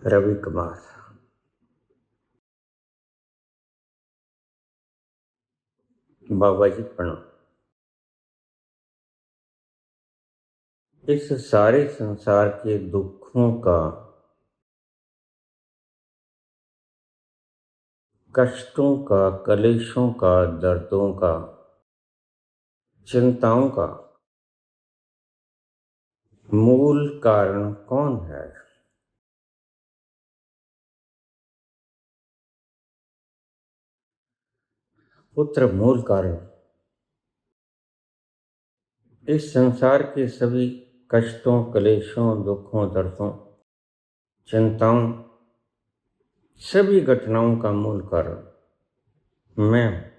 रवि कुमार। बाबा जी प्रणाम। इस सारे संसार के दुखों का, कष्टों का, कलेशों का, दर्दों का, चिंताओं का मूल कारण कौन है? पुत्र मूल कारण। इस संसार के सभी कष्टों, कलेशों, दुखों, दर्दों, चिंताओं, सभी घटनाओं का मूल कारण मैं हूं।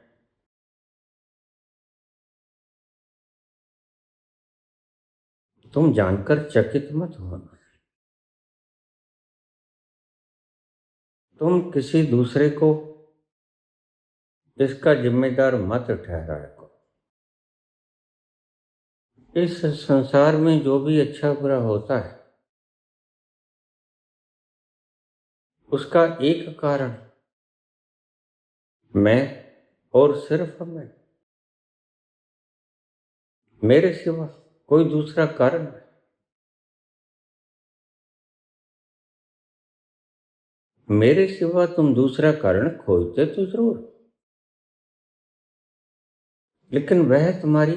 तुम जानकर चकित मत होना। तुम किसी दूसरे को इसका जिम्मेदार मत ठहराया करो। इस संसार में जो भी अच्छा बुरा होता है उसका एक कारण मैं और सिर्फ मैं। मेरे सिवा कोई दूसरा कारण नहीं। मेरे सिवा तुम दूसरा कारण खोजते तो जरूर, लेकिन वह तुम्हारी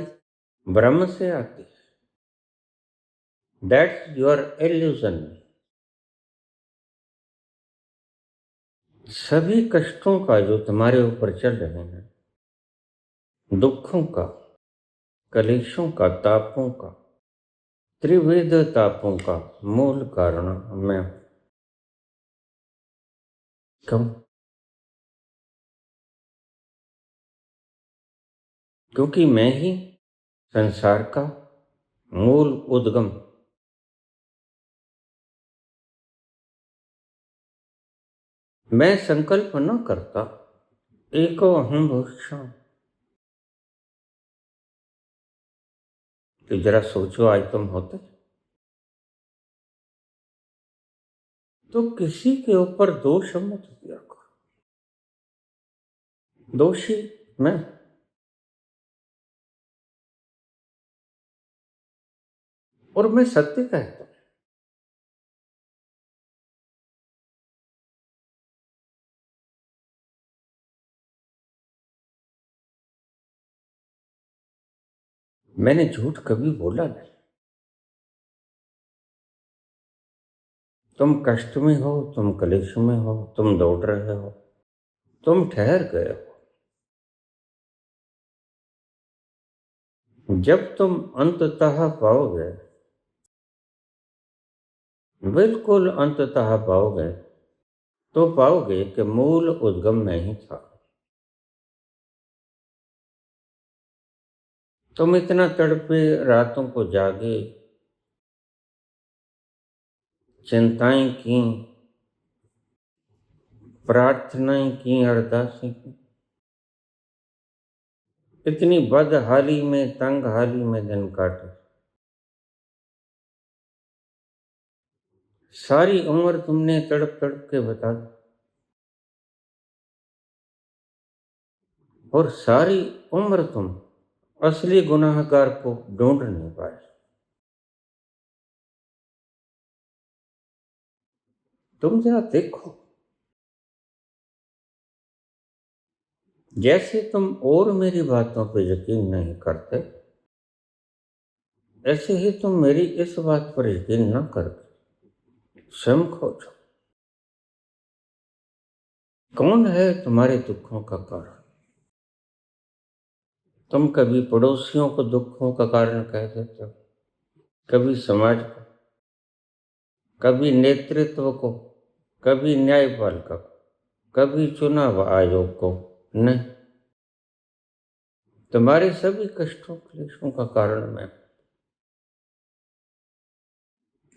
भ्रम से आती है। That's your illusion. सभी कष्टों का जो तुम्हारे ऊपर चल रहे हैं, दुखों का, कलेशों का, तापों का, त्रिविध तापों का मूल कारण मैं हूं। क्यों? क्योंकि मैं ही संसार का मूल उद्गम। मैं संकल्प न करता, एको अहम भविष्यामि। तो जरा सोचो, आज तुम होते तो किसी के ऊपर दोष मत दिया करो। दोषी मैं। और मैं सत्य कहता हूं। मैंने झूठ कभी बोला नहीं। तुम कष्ट में हो, तुम कलेश में हो, तुम दौड़ रहे हो, तुम ठहर गए हो। जब तुम अंततः पाओगे, बिल्कुल अंततः पाओगे, तो पाओगे कि मूल उद्गम में ही था। तुम इतना तड़पे, रातों को जागे, चिंताएं की, प्रार्थनाएं की, अरदासें की, इतनी बदहाली में, तंग हाली में दिन काटे। सारी उम्र तुमने तड़प तड़प के बता दी, और सारी उम्र तुम असली गुनाहगार को ढूंढ नहीं पाए। तुम जरा देखो, जैसे तुम और मेरी बातों पर यकीन नहीं करते, ऐसे ही तुम मेरी इस बात पर यकीन न करके स्वयं खोजो, कौन है तुम्हारे दुखों का कारण। तुम कभी पड़ोसियों को दुखों का कारण कह देते हो, कभी समाज को, कभी नेतृत्व को, कभी न्यायपालिका को, कभी चुनाव आयोग को। नहीं, तुम्हारे सभी कष्टों, क्लेशों का कारण मैं।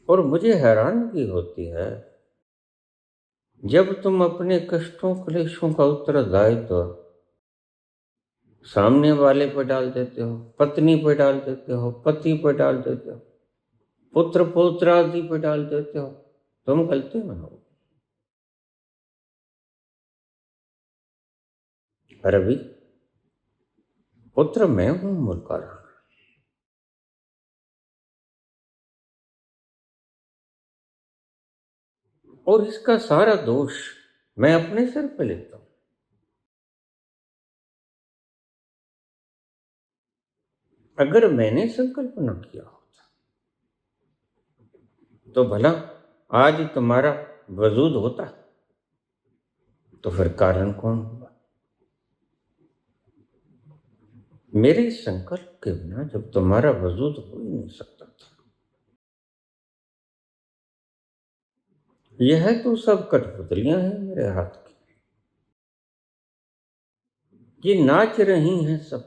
और मुझे हैरानगी होती है जब तुम अपने कष्टों, क्लेशों का उत्तरदायित्व सामने वाले पर डाल देते हो, पत्नी पर डाल देते हो, पति पर डाल देते हो, पुत्र पौत्र आदि पर डाल देते हो। तुम गलती में हो। रवि, पुत्र मैं हूं मूल कारण। और इसका सारा दोष मैं अपने सिर पे लेता हूं। अगर मैंने संकल्प न किया होता तो भला आज तुम्हारा वजूद होता, तो फिर कारण कौन हुआ? मेरे संकल्प के बिना जब तुम्हारा वजूद हो ही नहीं सकता था। यह तो सब कठपुतलियां हैं मेरे हाथ की। ये नाच रही हैं सब,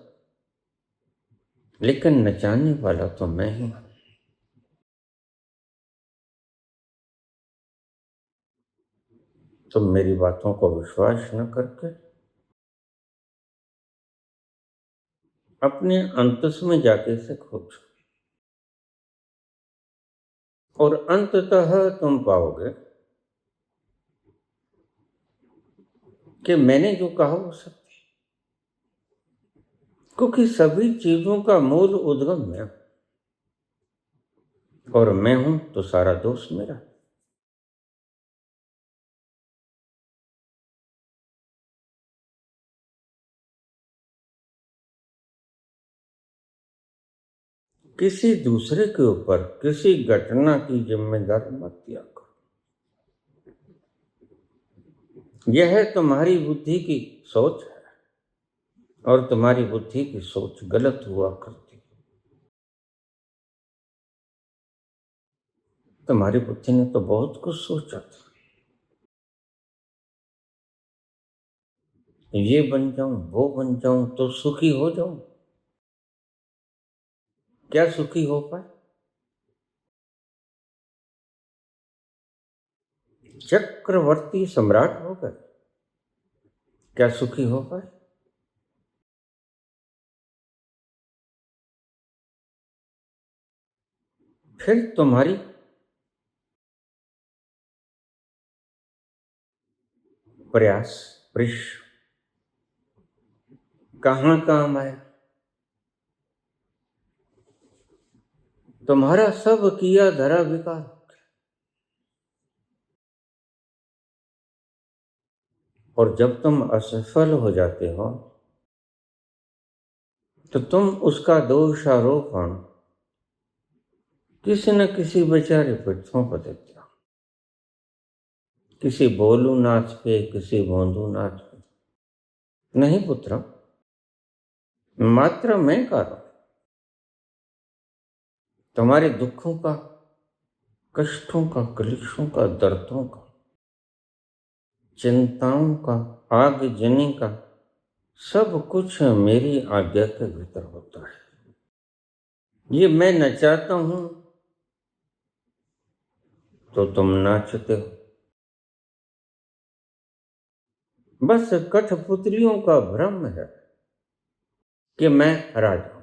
लेकिन नचाने वाला तो मैं ही हूं। तुम मेरी बातों को विश्वास न करके अपने अंतस में जाके से खोजो, और अंततः तुम पाओगे कि मैंने जो कहा वो सत्य है। क्योंकि सभी चीजों का मूल उद्गम मैं हूं, और मैं हूं तो सारा दोष मेरा। किसी दूसरे के ऊपर किसी घटना की जिम्मेदारी मत दिया करो। यह तुम्हारी बुद्धि की सोच है, और तुम्हारी बुद्धि की सोच गलत हुआ करती है। तुम्हारी बुद्धि ने तो बहुत कुछ सोचा था, ये बन जाऊं वो बन जाऊं तो सुखी हो जाऊं। क्या सुखी हो पाए? चक्रवर्ती सम्राट हो गए, क्या सुखी हो पाए? फिर तुम्हारी प्रयास वृक्ष कहाँ काम आए? तुम्हारा सब किया धरा विकार, और जब तुम असफल हो जाते हो तो तुम उसका दोषारोपण किसी न किसी बेचारे पर थोप देते हो। किसी बोलू नाच पे, किसी भोंदू नाच पे। नहीं पुत्र, मात्र मैं कारण। तुम्हारे दुखों का, कष्टों का, क्लेशों का, दर्दों का, चिंताओं का, आगजनी का, सब कुछ मेरी आज्ञा के भीतर होता है। ये मैं नचाता हूं तो तुम नाचते हो। बस कठपुतलियों का भ्रम है कि मैं राजा हूं।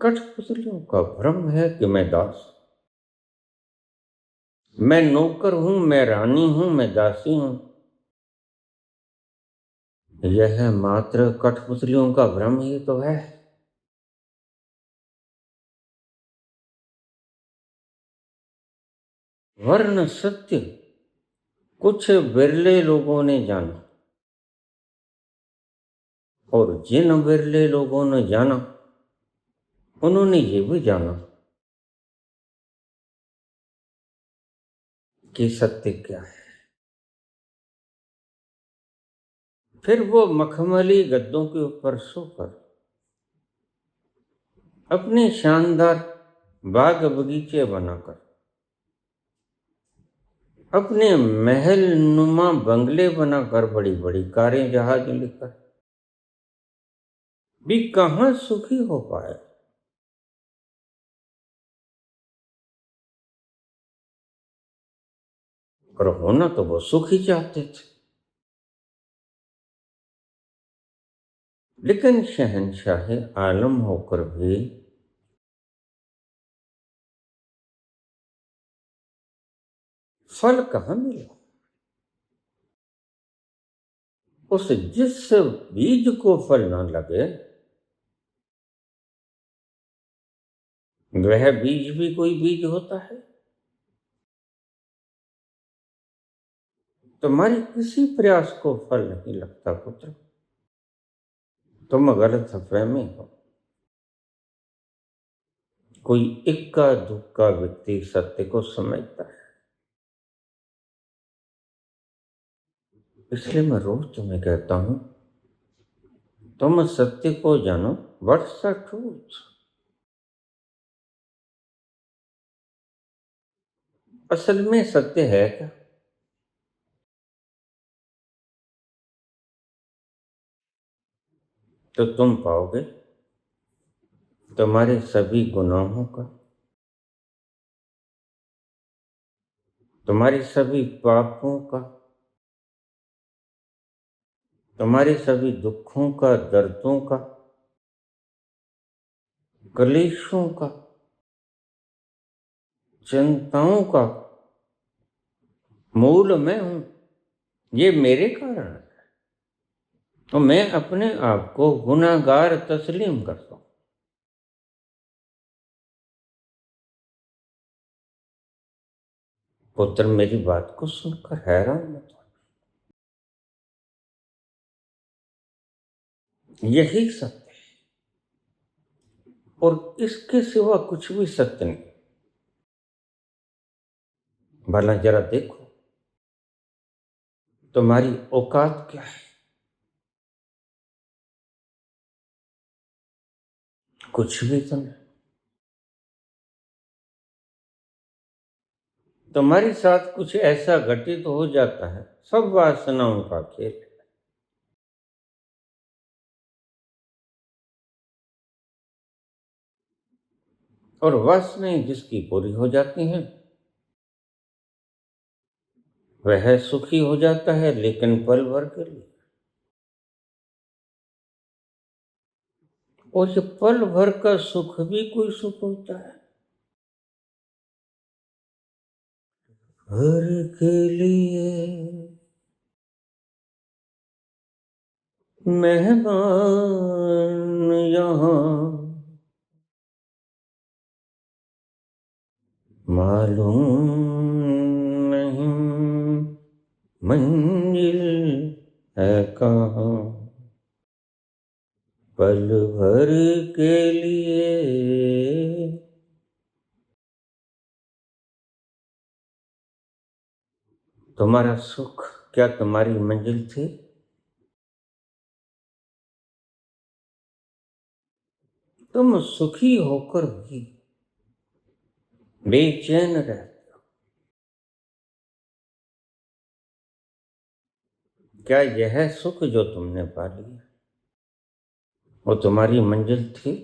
कठपुतलियों का भ्रम है कि मैं दास। मैं नौकर हूं, मैं रानी हूं, मैं दासी हूं। यह मात्र कठपुतलियों का भ्रम ही तो है। वर्ण सत्य कुछ बिरले लोगों ने जाना, और जिन बिरले लोगों ने जाना उन्होंने ये भी जाना कि सत्य क्या है। फिर वो मखमली गद्दों के ऊपर सोकर अपने शानदार बाग बगीचे बनाकर, अपने महल नुमा बंगले बनाकर, बड़ी बड़ी कारें जहाज लेकर भी कहां सुखी हो पाए। और होना तो वो सुखी चाहते थे, लेकिन शहंशाह आलम होकर भी फल कहां मिला? उस जिस बीज को फल ना लगे वह बीज भी कोई बीज होता है। तुम्हारे किसी प्रयास को फल नहीं लगता पुत्र, तुम गलत फहमी हो। कोई इक्का दुक्का व्यक्ति सत्य को समझता है, इसलिए मैं रोज तुम्हें कहता हूं तुम सत्य को जानो। What's the truth? असल में सत्य है क्या? तो तुम पाओगे तुम्हारे सभी गुनाहों का, तुम्हारे सभी पापों का, तुम्हारे सभी दुखों का, दर्दों का, क्लेशों का, चिंताओं का मूल मैं हूं। ये मेरे कारण है। तो मैं अपने आप को गुनाहगार तस्लीम करता हूं। पुत्र मेरी बात को सुनकर हैरान मत हो। यही सत्य है और इसके सिवा कुछ भी सत्य नहीं। भला जरा देखो तुम्हारी औकात क्या है? कुछ भी तो नहीं। तुम्हारे साथ कुछ ऐसा घटित हो जाता है, सब वासनाओं का खेल। और वासनाएं जिसकी पूरी हो जाती हैं वह सुखी हो जाता है, लेकिन पल भर के लिए। और ये पल भर का सुख भी कोई सुख होता है? भर के लिए मेहमान यहाँ, मालूम नहीं मंजिल है कहाँ। पल भर के लिए तुम्हारा सुख क्या तुम्हारी मंजिल थी? तुम सुखी होकर भी बेचैन रहते। क्या यह सुख जो तुमने पा लिया वो तुम्हारी मंजिल थी?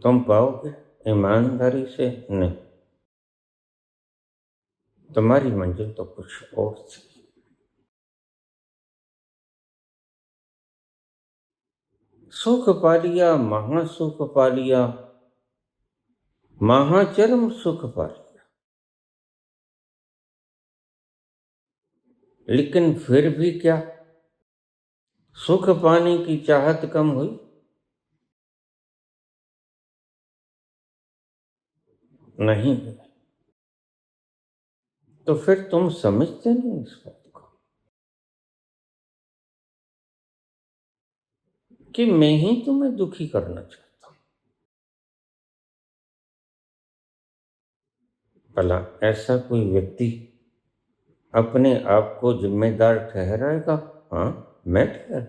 तुम पाओगे ईमानदारी से? नहीं, तुम्हारी मंजिल तो कुछ और थी। सुख पा लिया, महासुख पा लिया, महाचरम सुख पा लिया, लेकिन फिर भी क्या सुख पाने की चाहत कम हुई? नहीं। तो फिर तुम समझते नहीं इस बात को कि मैं ही तुम्हें दुखी करना चाहता हूं। भला ऐसा कोई व्यक्ति अपने आप को जिम्मेदार ठहराएगा? हाँ, मैं ठहरा,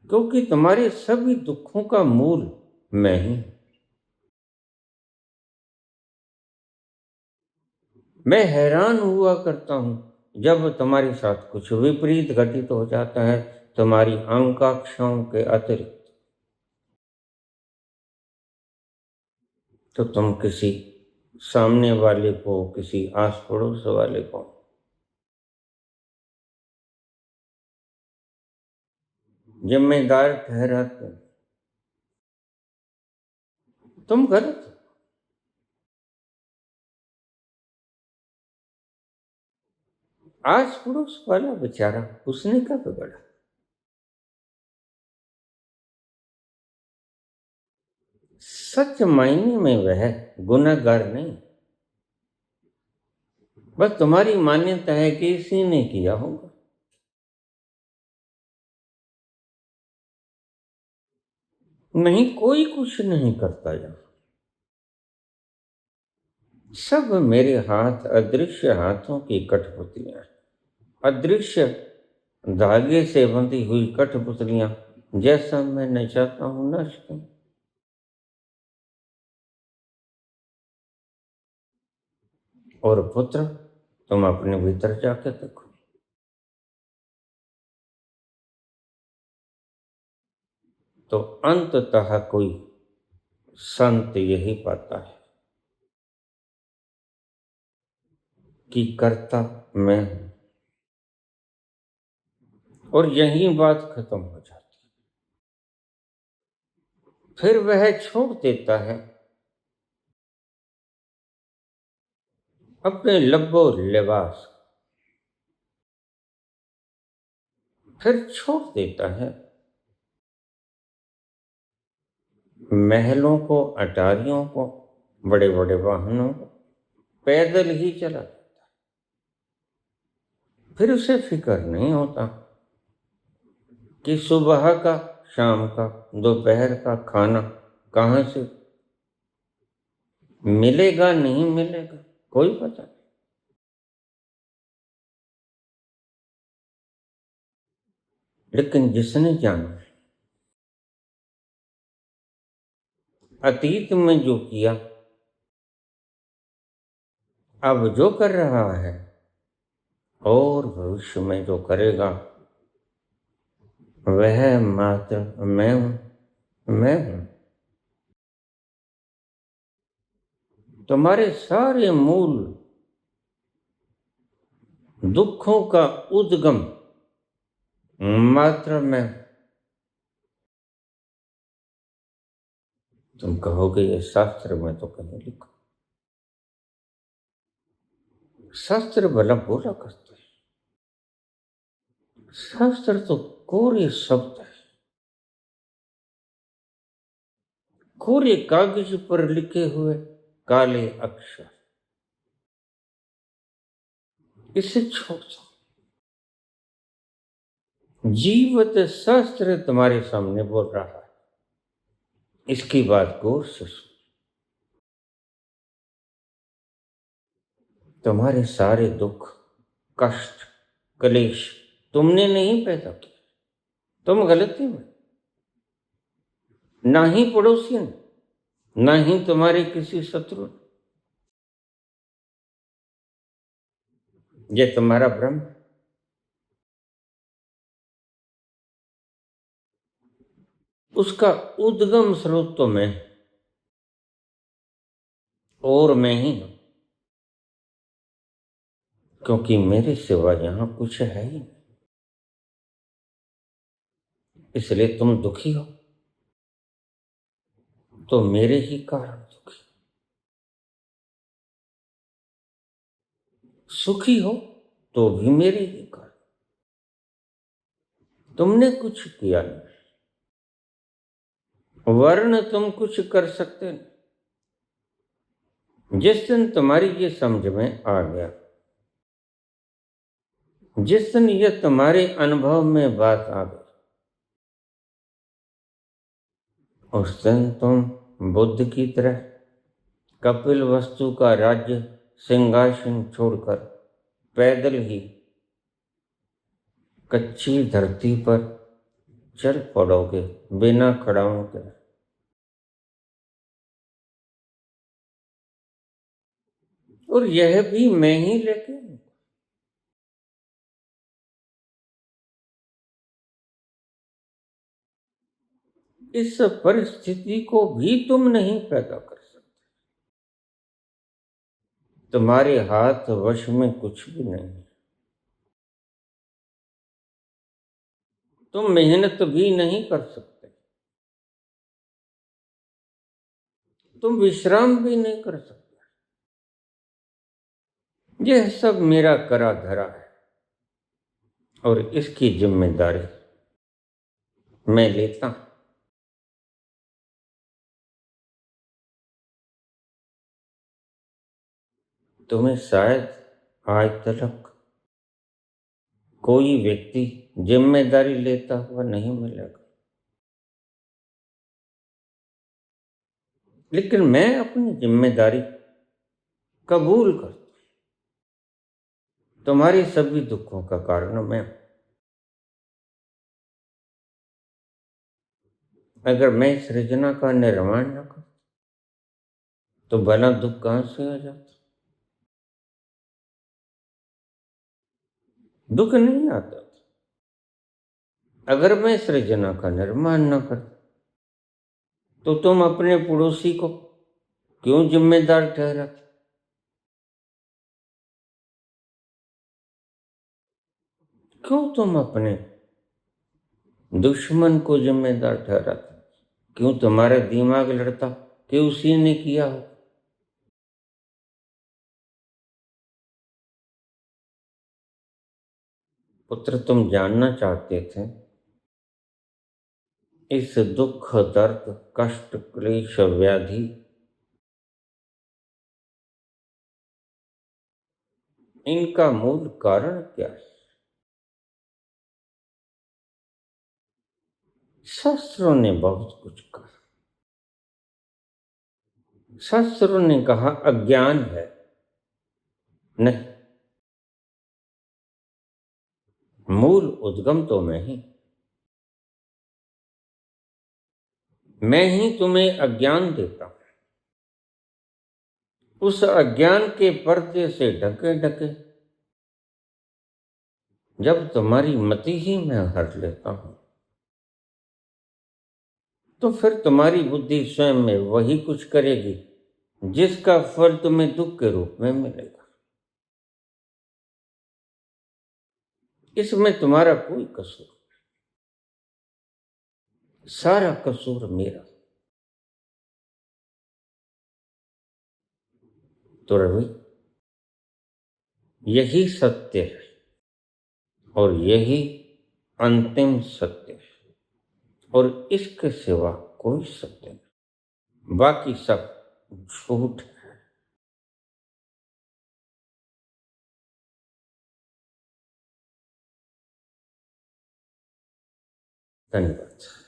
क्योंकि तुम्हारे सभी दुखों का मूल मैं ही। मैं हैरान हुआ करता हूं जब तुम्हारे साथ कुछ विपरीत घटित हो जाता है, तुम्हारी आकांक्षाओं के अतिरिक्त। तो तुम किसी सामने वाले को, किसी आस पड़ोस वाले को जिम्मेदार ठहराते हो। तुम गलत हो। आस पड़ोस वाला बेचारा, उसने क्या बिगड़ा? सच मायने में वह गुनहगार नहीं, बस तुम्हारी मान्यता है कि इसी ने किया होगा। नहीं, कोई कुछ नहीं करता यहां। सब मेरे हाथ अदृश्य हाथों की कठपुतलियां, अदृश्य धागे से बंधी हुई कठपुतलियां, जैसा मैं न चाहता हूं नाचती। और पुत्र, तुम अपने भीतर जाके देखो, तो अंततः कोई संत यही पाता है कि कर्ता मैं हूं, और यही बात खत्म हो जाती। फिर वह छोड़ देता है अपने लब्बो लिबास, फिर छोड़ देता है महलों को, अटारियों को, बड़े बड़े वाहनों को, पैदल ही चला जाता है। फिर उसे फिक्र नहीं होता कि सुबह का, शाम का, दोपहर का खाना कहां से मिलेगा, नहीं मिलेगा, कोई पता नहीं। लेकिन जिसने जाना अतीत में जो किया, अब जो कर रहा है, और भविष्य में जो करेगा, वह मात्र मैं हूं, मैं हूं। तुम्हारे सारे मूल दुखों का उद्गम मात्र मैं हूं। तुम कहोगे ये शास्त्र में तो कहीं लिखा, शास्त्र भला बोला करते हैं, शास्त्र तो कोरे शब्द है, कोरे कागज पर लिखे हुए काले अक्षर। इसे छोड़ दो। जीवत शास्त्र तुम्हारे सामने बोल रहा है, इसकी बात गौर से सुनो। तुम्हारे सारे दुख, कष्ट, क्लेश तुमने नहीं पैदा किए, तुम गलती में, ना ही पड़ोसी ने, ना ही तुम्हारे किसी शत्रु ने। ये तुम्हारा भ्रम, उसका उद्गम स्रोत तो मैं, और मैं ही हूं, क्योंकि मेरे सिवा यहां कुछ है ही नहीं। इसलिए तुम दुखी हो तो मेरे ही कारण दुखी, सुखी हो तो भी मेरे ही कारण। तुमने कुछ किया नहीं, वर्ण तुम कुछ कर सकते नहीं। जिस दिन तुम्हारी ये समझ में आ गया, जिस दिन ये तुम्हारे अनुभव में बात आ गई, उस दिन तुम बुद्ध की तरह कपिल वस्तु का राज्य सिंहासन छोड़कर पैदल ही कच्ची धरती पर चल पड़ोगे, बिना खड़ाओं के। और यह भी मैं ही लेके, इस परिस्थिति को भी तुम नहीं पैदा कर सकते। तुम्हारे हाथ वश में कुछ भी नहीं, तुम मेहनत भी नहीं कर सकते, तुम विश्राम भी नहीं कर सकते। यह सब मेरा करा धरा है। और इसकी जिम्मेदारी मैं लेता हूं। तुम्हें शायद आज तक कोई व्यक्ति जिम्मेदारी लेता हुआ नहीं मिलेगा, लेकिन मैं अपनी जिम्मेदारी कबूल करता हूं। तुम्हारे सभी दुखों का कारण मैं हूं। अगर मैं सृजना का निर्माण न करता तो भला दुख कहां से आ जाता? दुख नहीं आता था। अगर मैं सृजना का निर्माण न करता तो तुम अपने पड़ोसी को क्यों जिम्मेदार ठहराते? क्यों तुम अपने दुश्मन को जिम्मेदार ठहराते? क्यों तुम्हारा दिमाग लड़ता कि उसी ने किया हो? पुत्र, तुम जानना चाहते थे इस दुख, दर्द, कष्ट, क्लेश, व्याधि, इनका मूल कारण क्या है? शास्त्रों ने बहुत कुछ कहा। शास्त्रों ने कहा अज्ञान है। नहीं, मूल उद्गम तो मैं ही तुम्हें अज्ञान देता हूं। उस अज्ञान के पर्दे से ढके ढके जब तुम्हारी मति ही मैं हर लेता हूं, तो फिर तुम्हारी बुद्धि स्वयं में वही कुछ करेगी जिसका फल तुम्हें दुख के रूप में मिलेगा। इसमें तुम्हारा कोई कसूर, सारा कसूर मेरा। तो रवि, यही सत्य है और यही अंतिम सत्य है, और इसके सिवा कोई सत्य नहीं। बाकी सब झूठ है। धन्यवाद।